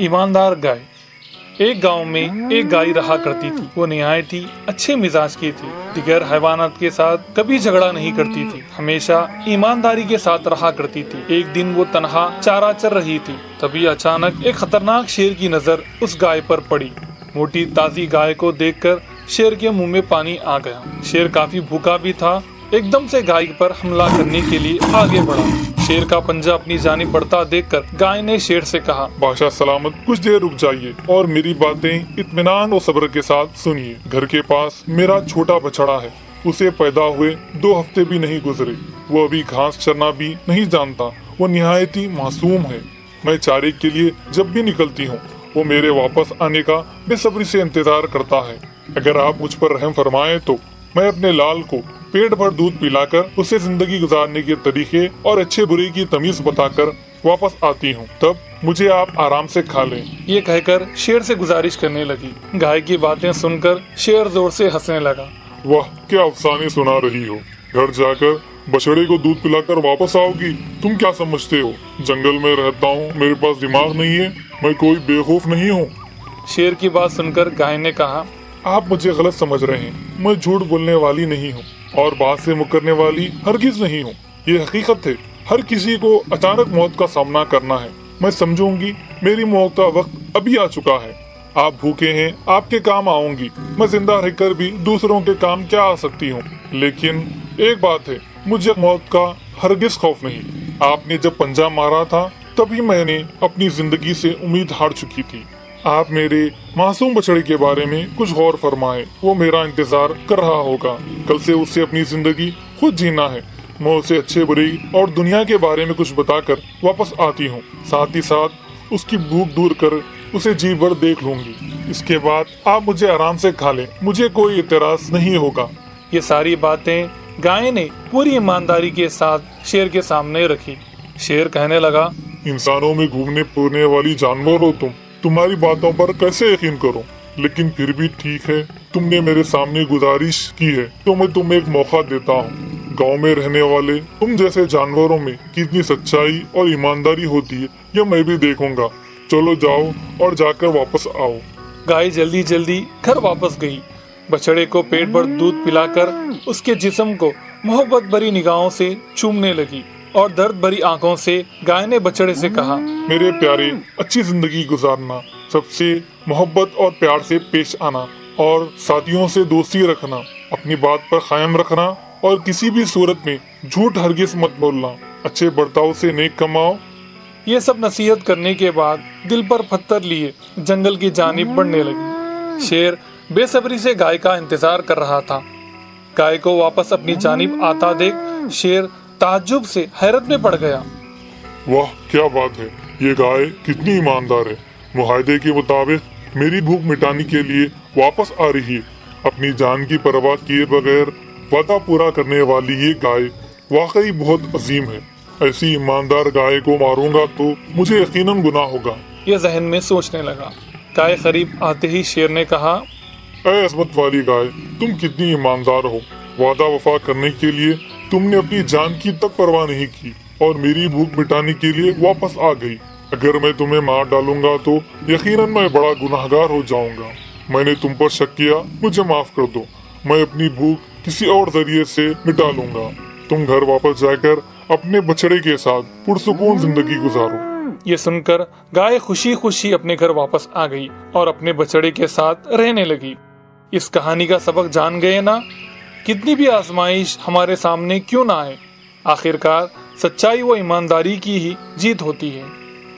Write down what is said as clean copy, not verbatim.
ईमानदार गाय। एक गांव में एक गाय रहा करती थी। वो निहायत ही अच्छे मिजाज की थी। दिगर हैवानात के साथ कभी झगड़ा नहीं करती थी, हमेशा ईमानदारी के साथ रहा करती थी। एक दिन वो तनहा चारा चर रही थी, तभी अचानक एक खतरनाक शेर की नजर उस गाय पर पड़ी। मोटी ताजी गाय को देखकर शेर के मुंह में पानी आ गया। शेर काफी भूखा भी था। एकदम से गाय पर हमला करने के लिए आगे बढ़ा। शेर का पंजा अपनी जानिब बढ़ता देखकर गाय ने शेर से कहा, बादशाह सलामत, कुछ देर रुक जाइए और मेरी बातें इत्मीनान और सब्र के साथ सुनिए। घर के पास मेरा छोटा बछड़ा है। उसे पैदा हुए 2 हफ्ते भी नहीं गुजरे। वो अभी घास चरना भी नहीं जानता। वो निहायत ही मासूम है। मैं चारे के लिए जब भी निकलती हूँ, वो मेरे वापस आने का बेसब्री से इंतजार करता है। अगर आप मुझ पर रहम फरमाएं तो मैं अपने लाल को पेट भर दूध पिलाकर उसे जिंदगी गुजारने के तरीके और अच्छे बुरे की तमीज बताकर वापस आती हूँ। तब मुझे आप आराम से खा लें। ये कहकर शेर से गुजारिश करने लगी। गाय की बातें सुनकर शेर जोर से हंसने लगा। वाह, क्या अफसाने सुना रही हो। घर जाकर बछड़े को दूध पिलाकर वापस आओगी? तुम क्या समझते हो, जंगल में रहता हूँ, मेरे पास दिमाग नहीं है? मैं कोई बेवकूफ नहीं हूँ। शेर की बात सुनकर गाय ने कहा, आप मुझे गलत समझ रहे हैं। मैं झूठ बोलने वाली नहीं हूँ और बात से मुकरने वाली हरगिज नहीं हूँ। ये हकीकत है। हर किसी को अचानक मौत का सामना करना है। मैं समझूंगी मेरी मौत का वक्त अभी आ चुका है। आप भूखे हैं, आपके काम आऊंगी। मैं जिंदा रहकर भी दूसरों के काम क्या आ सकती हूँ। लेकिन एक बात है, मुझे मौत का हरगिज खौफ नहीं। आपने जब पंजा मारा था तभी मैंने अपनी जिंदगी से उम्मीद हार चुकी थी। आप मेरे मासूम बछड़े के बारे में कुछ गौर फरमाएं। वो मेरा इंतजार कर रहा होगा। कल से उसे अपनी जिंदगी खुद जीना है। मैं उसे अच्छे बुरे और दुनिया के बारे में कुछ बताकर वापस आती हूँ। साथ ही साथ उसकी भूख दूर कर उसे जी भर देख लूंगी। इसके बाद आप मुझे आराम से खा लें। मुझे कोई इतराज नहीं होगा। ये सारी बातें गाय ने पूरी ईमानदारी के साथ शेर के सामने रखी। शेर कहने लगा, इंसानों में घूमने फिरने वाली जानवर हो तुम। तुम्हारी बातों पर कैसे यकीन करूं? लेकिन फिर भी ठीक है, तुमने मेरे सामने गुजारिश की है तो मैं तुम्हें एक मौका देता हूँ। गांव में रहने वाले तुम जैसे जानवरों में कितनी सच्चाई और ईमानदारी होती है, यह मैं भी देखूंगा। चलो जाओ और जाकर वापस आओ। गाय जल्दी जल्दी घर वापस गई। बछड़े को पेट भर दूध पिलाकर उसके जिस्म को मोहब्बत भरी निगाहों से चूमने लगी और दर्द भरी आंखों से गाय ने बछड़े से कहा, मेरे प्यारे, अच्छी जिंदगी गुजारना, सबसे मोहब्बत और प्यार से पेश आना और साथियों से दोस्ती रखना, अपनी बात पर कायम रखना और किसी भी सूरत में झूठ हरगिज मत बोलना, अच्छे बर्ताव से नेक कमाओ। ये सब नसीहत करने के बाद दिल पर पत्थर लिए जंगल की जानिब बढ़ने लगी। शेर बेसब्री से गाय का इंतजार कर रहा था। गाय को वापस अपनी जानिब आता देख शेर ताज्जुब से हैरत में पड़ गया। वाह, क्या बात है। ये गाय कितनी ईमानदार है। मुआहदे के मुताबिक मेरी भूख मिटाने के लिए वापस आ रही है। अपनी जान की परवाह किए बगैर वादा पूरा करने वाली ये गाय वाकई बहुत अजीम है। ऐसी ईमानदार गाय को मारूंगा तो मुझे यकीनन गुनाह होगा। ये जहन में सोचने लगा। गाय करीब आते ही शेर ने कहा, ऐ अज़मत वाली गाय, तुम कितनी ईमानदार हो। वादा वफा करने के लिए तुमने अपनी जान की तक परवाह नहीं की और मेरी भूख मिटाने के लिए वापस आ गई। अगर मैं तुम्हें मार डालूंगा तो यकीनन मैं बड़ा गुनाहगार हो जाऊंगा। मैंने तुम पर शक किया, मुझे माफ कर दो। मैं अपनी भूख किसी और जरिए से मिटा लूंगा। तुम घर वापस जाकर अपने बछड़े के साथ पुरसुकून जिंदगी गुजारो। ये सुनकर गाय खुशी खुशी अपने घर वापस आ गई और अपने बछड़े के साथ रहने लगी। इस कहानी का सबक जान गए ना, कितनी भी आजमाइश हमारे सामने क्यों ना आए, आखिरकार सच्चाई व ईमानदारी की ही जीत होती है।